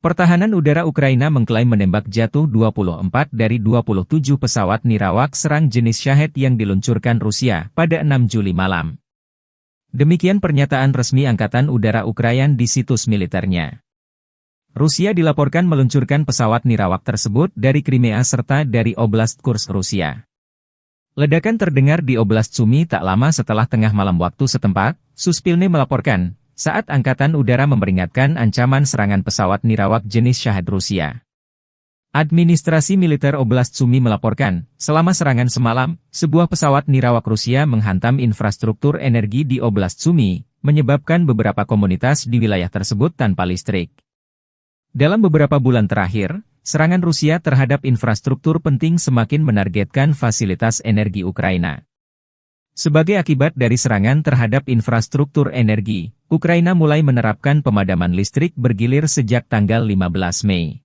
Pertahanan udara Ukraina mengklaim menembak jatuh 24 dari 27 pesawat nirawak serang jenis Shahed yang diluncurkan Rusia pada 6 Juli malam. Demikian pernyataan resmi Angkatan Udara Ukraina di situs militernya. Rusia dilaporkan meluncurkan pesawat nirawak tersebut dari Crimea serta dari Oblast Kursk, Rusia. Ledakan terdengar di Oblast Sumy tak lama setelah tengah malam waktu setempat, Suspilny melaporkan, saat Angkatan Udara memperingatkan ancaman serangan pesawat nirawak jenis Shahed Rusia. Administrasi Militer Oblast Sumy melaporkan, selama serangan semalam, sebuah pesawat nirawak Rusia menghantam infrastruktur energi di Oblast Sumy, menyebabkan beberapa komunitas di wilayah tersebut tanpa listrik. Dalam beberapa bulan terakhir, serangan Rusia terhadap infrastruktur penting semakin menargetkan fasilitas energi Ukraina. Sebagai akibat dari serangan terhadap infrastruktur energi, Ukraina mulai menerapkan pemadaman listrik bergilir sejak tanggal 15 Mei.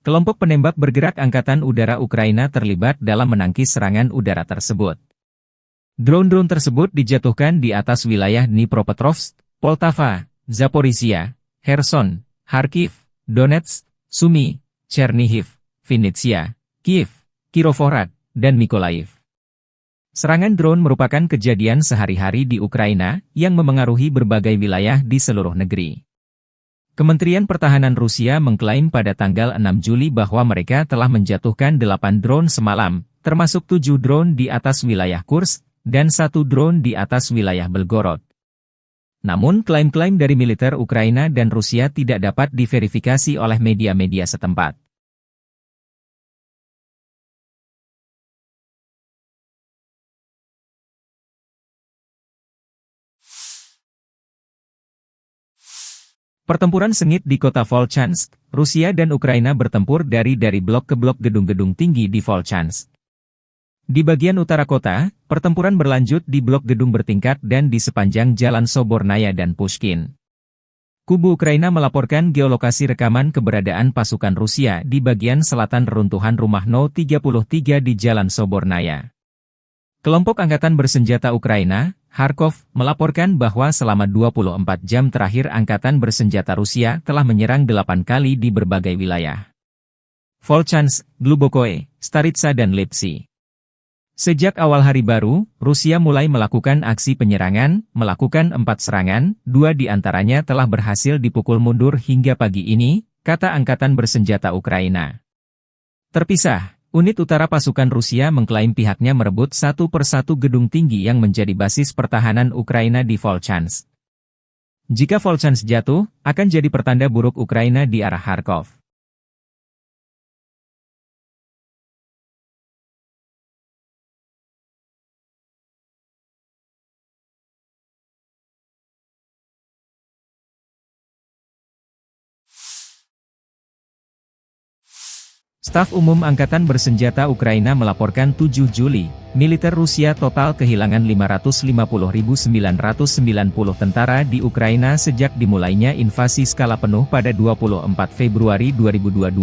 Kelompok penembak bergerak Angkatan Udara Ukraina terlibat dalam menangkis serangan udara tersebut. Drone-drone tersebut dijatuhkan di atas wilayah Dnipropetrovsk, Poltava, Zaporizhia, Kherson, Kharkiv, Donetsk, Sumy, Chernihiv, Vinnytsia, Kiev, Kirovohrad, dan Mykolaiv. Serangan drone merupakan kejadian sehari-hari di Ukraina yang memengaruhi berbagai wilayah di seluruh negeri. Kementerian Pertahanan Rusia mengklaim pada tanggal 6 Juli bahwa mereka telah menjatuhkan 8 drone semalam, termasuk 7 drone di atas wilayah Kursk, dan 1 drone di atas wilayah Belgorod. Namun klaim-klaim dari militer Ukraina dan Rusia tidak dapat diverifikasi oleh media-media setempat. Pertempuran sengit di kota Volchansk, Rusia dan Ukraina bertempur dari blok ke blok gedung-gedung tinggi di Volchansk. Di bagian utara kota, pertempuran berlanjut di blok gedung bertingkat dan di sepanjang jalan Sobornaya dan Pushkin. Kubu Ukraina melaporkan geolokasi rekaman keberadaan pasukan Rusia di bagian selatan reruntuhan rumah No-33 di jalan Sobornaya. Kelompok angkatan bersenjata Ukraina, Kharkov, melaporkan bahwa selama 24 jam terakhir angkatan bersenjata Rusia telah menyerang 8 kali di berbagai wilayah. Volchansk, Glubokoe, Staritsa dan Lipsy. Sejak awal hari baru, Rusia mulai melakukan aksi penyerangan, melakukan 4 serangan, 2 di antaranya telah berhasil dipukul mundur hingga pagi ini, kata Angkatan Bersenjata Ukraina. Terpisah, unit utara pasukan Rusia mengklaim pihaknya merebut satu persatu gedung tinggi yang menjadi basis pertahanan Ukraina di Volchansk. Jika Volchansk jatuh, akan jadi pertanda buruk Ukraina di arah Kharkov. Staf Umum Angkatan Bersenjata Ukraina melaporkan 7 Juli, militer Rusia total kehilangan 550.990 tentara di Ukraina sejak dimulainya invasi skala penuh pada 24 Februari 2022.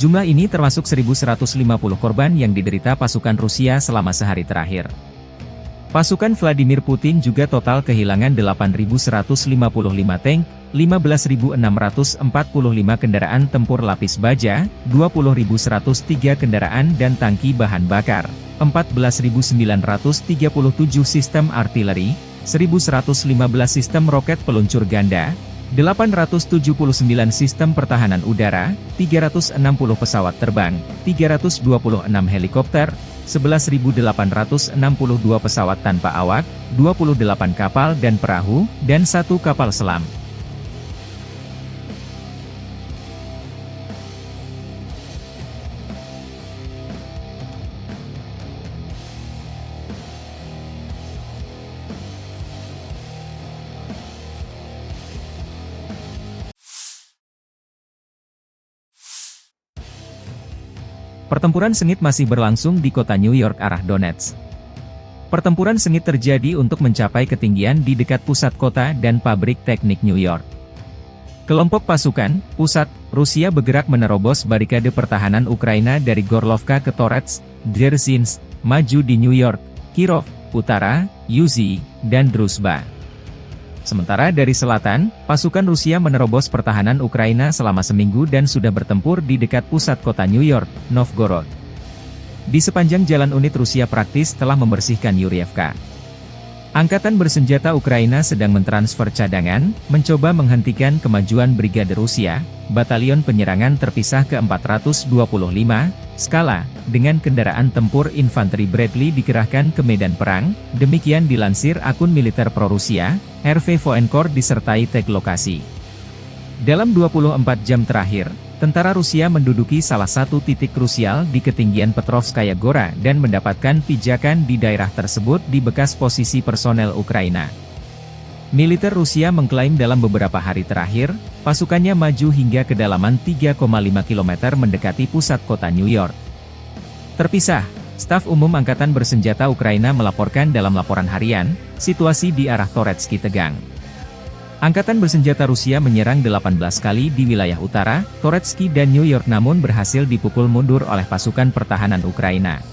Jumlah ini termasuk 1.150 korban yang diderita pasukan Rusia selama sehari terakhir. Pasukan Vladimir Putin juga total kehilangan 8.155 tank, 15.645 kendaraan tempur lapis baja, 20.103 kendaraan dan tangki bahan bakar, 14.937 sistem artileri, 1.115 sistem roket peluncur ganda, 879 sistem pertahanan udara, 360 pesawat terbang, 326 helikopter, 11.862 pesawat tanpa awak, 28 kapal dan perahu, dan 1 kapal selam. Pertempuran sengit masih berlangsung di kota New York arah Donetsk. Pertempuran sengit terjadi untuk mencapai ketinggian di dekat pusat kota dan pabrik teknik New York. Kelompok pasukan, pusat, Rusia bergerak menerobos barikade pertahanan Ukraina dari Gorlovka ke Torets, Dzerzhinsk, maju di New York, Kirov, Utara, Yuzi, dan Druzhba. Sementara dari selatan, pasukan Rusia menerobos pertahanan Ukraina selama seminggu dan sudah bertempur di dekat pusat kota New York, Novgorod. Di sepanjang jalan unit Rusia praktis telah membersihkan Yurievka. Angkatan bersenjata Ukraina sedang mentransfer cadangan, mencoba menghentikan kemajuan Brigade Rusia, batalion penyerangan terpisah ke-425, skala, dengan kendaraan tempur infanteri Bradley dikerahkan ke medan perang, demikian dilansir akun militer pro-Rusia, RV Voenkor disertai tag lokasi. Dalam 24 jam terakhir, tentara Rusia menduduki salah satu titik krusial di ketinggian Petrovskaya Gora dan mendapatkan pijakan di daerah tersebut di bekas posisi personel Ukraina. Militer Rusia mengklaim dalam beberapa hari terakhir, pasukannya maju hingga kedalaman 3,5 km mendekati pusat kota New York. Terpisah, Staf Umum Angkatan Bersenjata Ukraina melaporkan dalam laporan harian, situasi di arah Toretsky tegang. Angkatan bersenjata Rusia menyerang 18 kali di wilayah utara, Toretsky dan New York namun berhasil dipukul mundur oleh pasukan pertahanan Ukraina.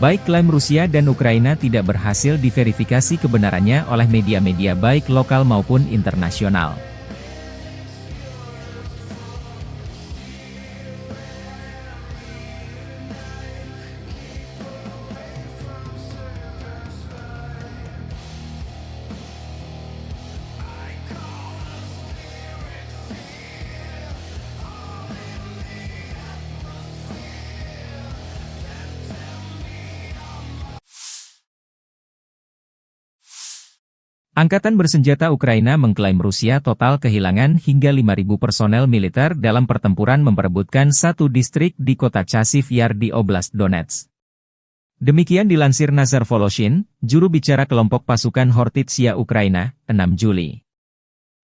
Baik klaim Rusia dan Ukraina tidak berhasil diverifikasi kebenarannya oleh media-media baik lokal maupun internasional. Angkatan bersenjata Ukraina mengklaim Rusia total kehilangan hingga 5.000 personel militer dalam pertempuran memperebutkan satu distrik di kota Chasiv Yar di Oblast Donetsk. Demikian dilansir Nazar Voloshin, juru bicara kelompok pasukan Hortitsia Ukraina, 6 Juli.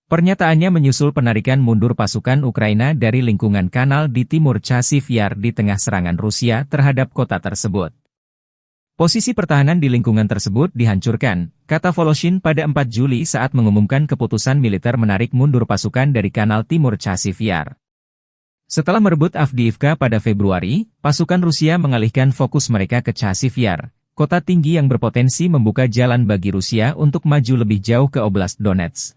Pernyataannya menyusul penarikan mundur pasukan Ukraina dari lingkungan kanal di timur Chasiv Yar di tengah serangan Rusia terhadap kota tersebut. Posisi pertahanan di lingkungan tersebut dihancurkan, kata Voloshin pada 4 Juli saat mengumumkan keputusan militer menarik mundur pasukan dari kanal timur Chasiv Yar. Setelah merebut Avdiivka pada Februari, pasukan Rusia mengalihkan fokus mereka ke Chasiv Yar, kota tinggi yang berpotensi membuka jalan bagi Rusia untuk maju lebih jauh ke Oblast Donetsk.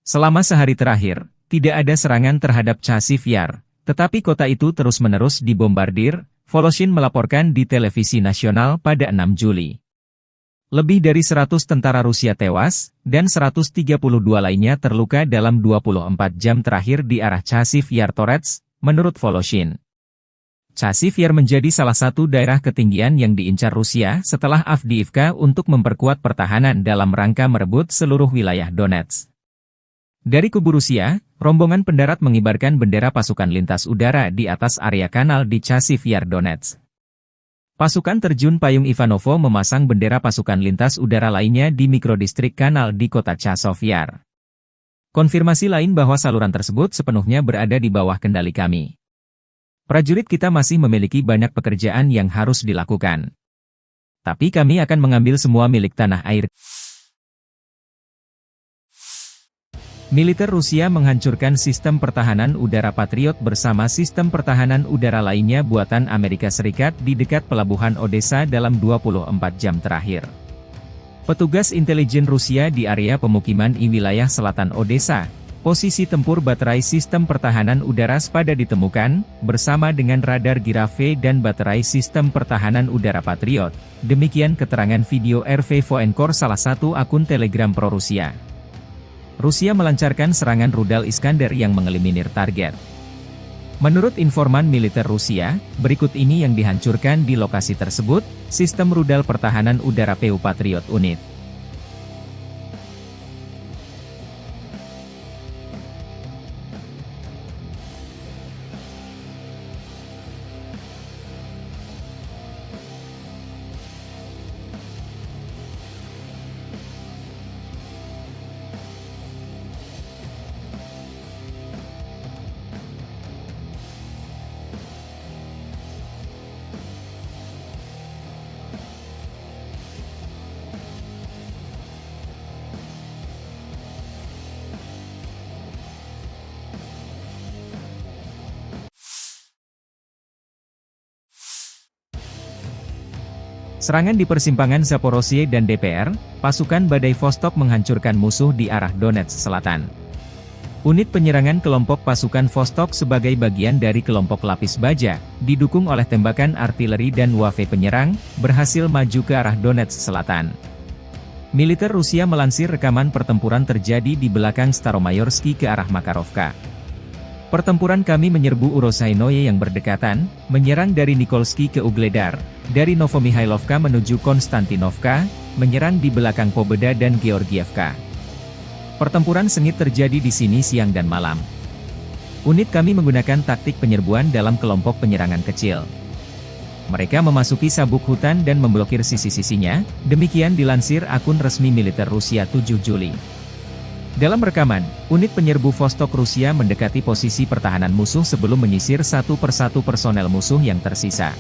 Selama sehari terakhir, tidak ada serangan terhadap Chasiv Yar, tetapi kota itu terus-menerus dibombardir, Voloshin melaporkan di televisi nasional pada 6 Juli. Lebih dari 100 tentara Rusia tewas, dan 132 lainnya terluka dalam 24 jam terakhir di arah Chasiv Yar Torets, menurut Voloshin. Chasiv Yar menjadi salah satu daerah ketinggian yang diincar Rusia setelah Avdiivka untuk memperkuat pertahanan dalam rangka merebut seluruh wilayah Donetsk. Dari kubu Rusia, rombongan pendarat mengibarkan bendera pasukan lintas udara di atas area kanal di Chasiv Yar Donetsk. Pasukan terjun payung Ivanovo memasang bendera pasukan lintas udara lainnya di mikrodistrik kanal di kota Chasiv Yar. Konfirmasi lain bahwa saluran tersebut sepenuhnya berada di bawah kendali kami. Prajurit kita masih memiliki banyak pekerjaan yang harus dilakukan. Tapi kami akan mengambil semua milik tanah air. Militer Rusia menghancurkan sistem pertahanan udara Patriot bersama sistem pertahanan udara lainnya buatan Amerika Serikat di dekat pelabuhan Odessa dalam 24 jam terakhir. Petugas intelijen Rusia di area pemukiman di wilayah selatan Odessa, posisi tempur baterai sistem pertahanan udara Spada ditemukan, bersama dengan radar Giraffe dan baterai sistem pertahanan udara Patriot. Demikian keterangan video RV Voenkor salah satu akun Telegram pro-Rusia. Rusia melancarkan serangan rudal Iskander yang mengeliminir target. Menurut informan militer Rusia, berikut ini yang dihancurkan di lokasi tersebut, sistem rudal pertahanan udara PU Patriot Unit. Serangan di persimpangan Zaporozhye dan DPR, pasukan Badai Vostok menghancurkan musuh di arah Donetsk Selatan. Unit penyerangan kelompok pasukan Vostok sebagai bagian dari kelompok lapis baja, didukung oleh tembakan artileri dan wave penyerang, berhasil maju ke arah Donetsk Selatan. Militer Rusia melansir rekaman pertempuran terjadi di belakang Staromayorsky ke arah Makarovka. Pertempuran kami menyerbu Urosainoye yang berdekatan, menyerang dari Nikolsky ke Ugledar, dari Novomihailovka menuju Konstantinovka, menyerang di belakang Pobeda dan Georgievka. Pertempuran sengit terjadi di sini siang dan malam. Unit kami menggunakan taktik penyerbuan dalam kelompok penyerangan kecil. Mereka memasuki sabuk hutan dan memblokir sisi-sisinya, demikian dilansir akun resmi militer Rusia 7 Juli. Dalam rekaman, unit penyerbu Vostok Rusia mendekati posisi pertahanan musuh sebelum menyisir satu persatu personel musuh yang tersisa.